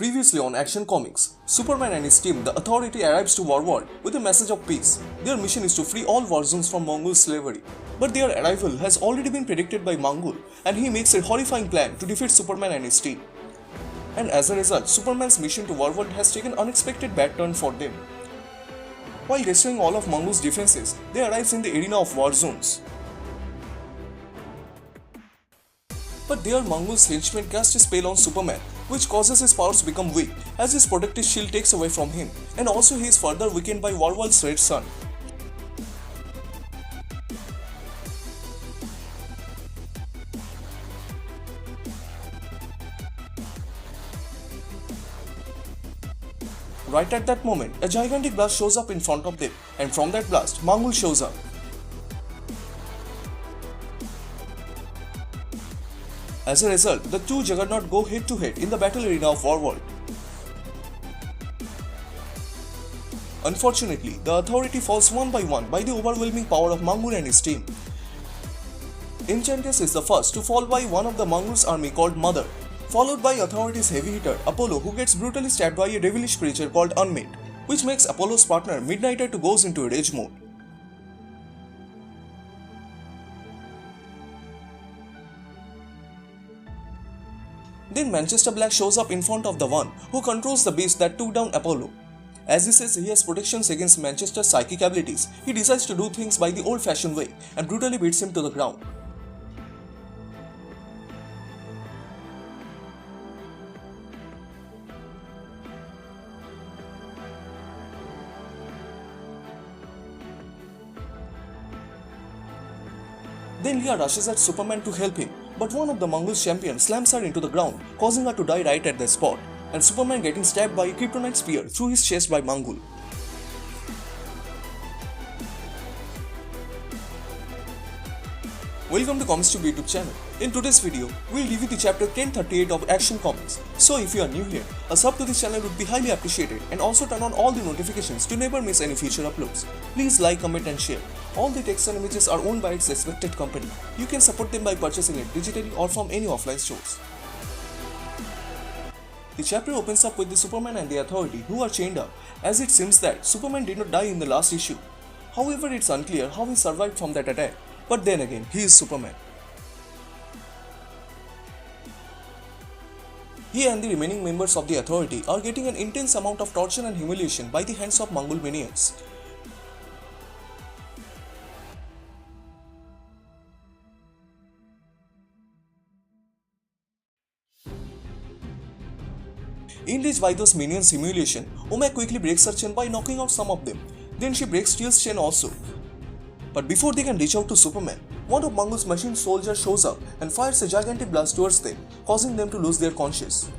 Previously on Action Comics, Superman and his team, the Authority, arrives to Warworld with a message of peace. Their mission is to free all war zones from Mongol slavery. But their arrival has already been predicted by Mongol, and he makes a horrifying plan to defeat Superman and his team. And as a result, Superman's mission to Warworld has taken an unexpected bad turn for them. While destroying all of Mongol's defenses, they arrive in the arena of war zones. But there Mongol's henchmen cast a spell on Superman, which causes his powers to become weak as his protective shield takes away from him, and also he is further weakened by Warworld's Red Sun. Right at that moment, a gigantic blast shows up in front of them, and from that blast, Mongol shows up. As a result, the two Juggernaut go head to head in the battle arena of Warworld. Unfortunately, the Authority falls one by one by the overwhelming power of Mongol and his team. Enchantress is the first to fall by one of the Mongol's army called Mother, followed by Authority's heavy hitter Apollo, who gets brutally stabbed by a devilish creature called Unmade, which makes Apollo's partner Midnighter to goes into a rage mode. Then Manchester Black shows up in front of the one who controls the beast that took down Apollo. As he says he has protections against Manchester's psychic abilities, he decides to do things by the old-fashioned way and brutally beats him to the ground. Then Leah rushes at Superman to help him, but one of the Mongol's champions slams her into the ground, causing her to die right at the spot, and Superman getting stabbed by a kryptonite spear through his chest by Mongol. Welcome to ComicsTube YouTube channel. In today's video, we'll review the chapter 1038 of Action Comics. So if you are new here, a sub to this channel would be highly appreciated, and also turn on all the notifications to never miss any future uploads. Please like, comment and share. All the text and images are owned by its respected company. You can support them by purchasing it digitally or from any offline stores. The chapter opens up with the Superman and the Authority who are chained up, as it seems that Superman did not die in the last issue. However, it's unclear how he survived from that attack, but then again, he is Superman. He and the remaining members of the Authority are getting an intense amount of torture and humiliation by the hands of Mongol minions. Enraged by those minions' humiliation, Uma quickly breaks her chain by knocking out some of them. Then she breaks Steel's chain also. But before they can reach out to Superman, one of Mongol's machine soldiers shows up and fires a gigantic blast towards them, causing them to lose their conscience.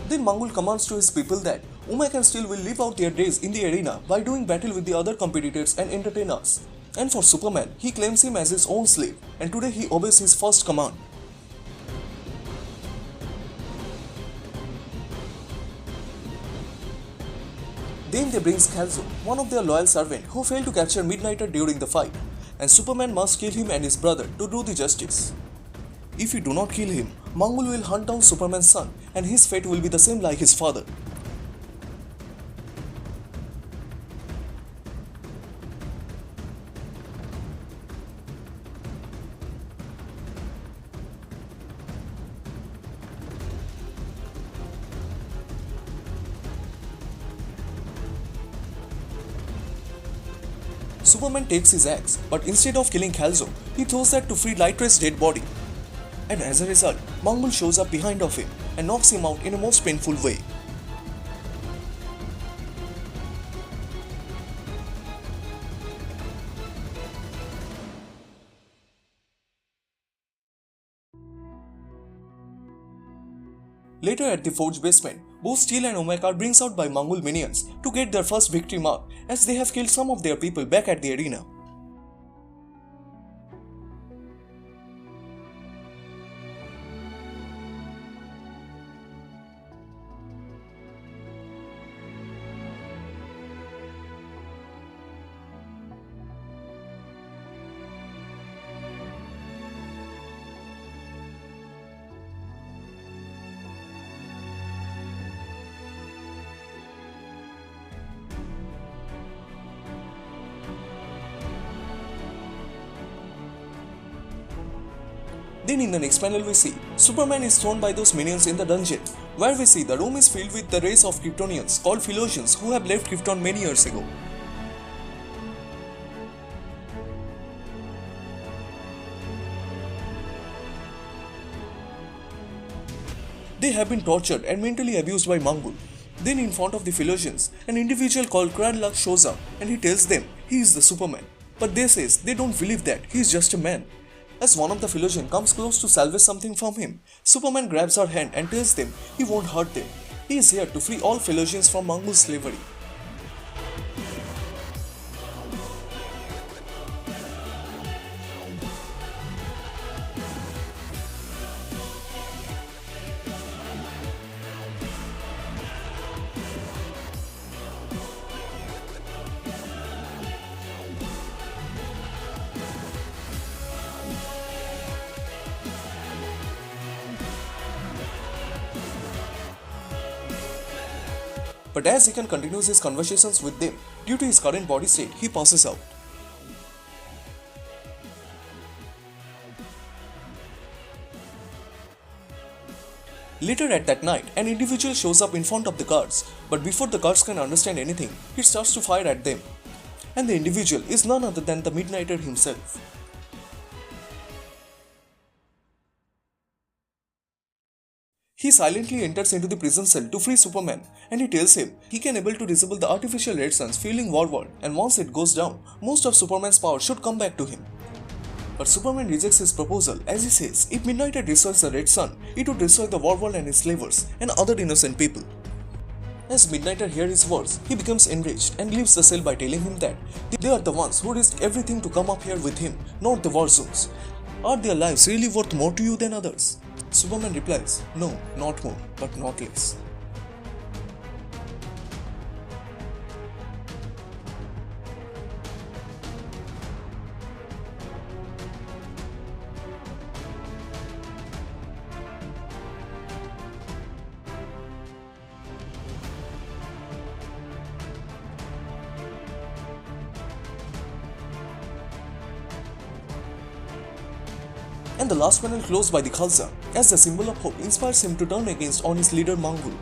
Then Mongol commands to his people that Uma and Steel will live out their days in the arena by doing battle with the other competitors and entertain us. And for Superman, he claims him as his own slave, and today he obeys his first command. Then they bring Khalzo, one of their loyal servants who failed to capture Midnighter during the fight, and Superman must kill him and his brother to do the justice. If you do not kill him, Mongol will hunt down Superman's son, and his fate will be the same like his father. Superman takes his axe, but instead of killing Khalzo, he throws that to free Lightray's dead body. And as a result, Mongol shows up behind of him and knocks him out in a most painful way. Later at the forge basement, Both Steel and Omega are brings out by Mongol minions to get their first victory mark, as they have killed some of their people back at the arena. Then in the next panel we see, Superman is thrown by those minions in the dungeon, where we see the room is filled with the race of Kryptonians called Philosians who have left Krypton many years ago. They have been tortured and mentally abused by Mongul. Then in front of the Philosians, an individual called Kralak shows up and he tells them he is the Superman. But they says they don't believe that, he is just a man. As one of the Philosians comes close to salvage something from him, Superman grabs her hand and tells them he won't hurt them. He is here to free all Philosians from Mongol slavery. But as Hikan continues his conversations with them, due to his current body state, he passes out. Later at that night, an individual shows up in front of the guards, but before the guards can understand anything, he starts to fire at them. And the individual is none other than the Midnighter himself. He silently enters into the prison cell to free Superman, and he tells him he can able to disable the artificial red suns fueling Warworld, and once it goes down, most of Superman's power should come back to him. But Superman rejects his proposal as he says if Midnighter destroys the red sun, it would destroy the Warworld and his slavers and other innocent people. As Midnighter hears his words, he becomes enraged and leaves the cell by telling him that they are the ones who risked everything to come up here with him, not the Warzones. Are their lives really worth more to you than others? Superman replies, no, not more, but not less. And the last panel closed by the Khalsa, as the symbol of hope inspires him to turn against on his leader Mongul.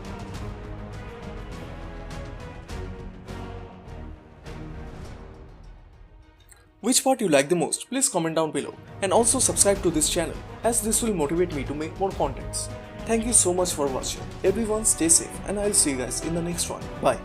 Which part you like the most? Please comment down below, and also subscribe to this channel, as this will motivate me to make more contents. Thank you so much for watching. Everyone stay safe, and I'll see you guys in the next one. Bye.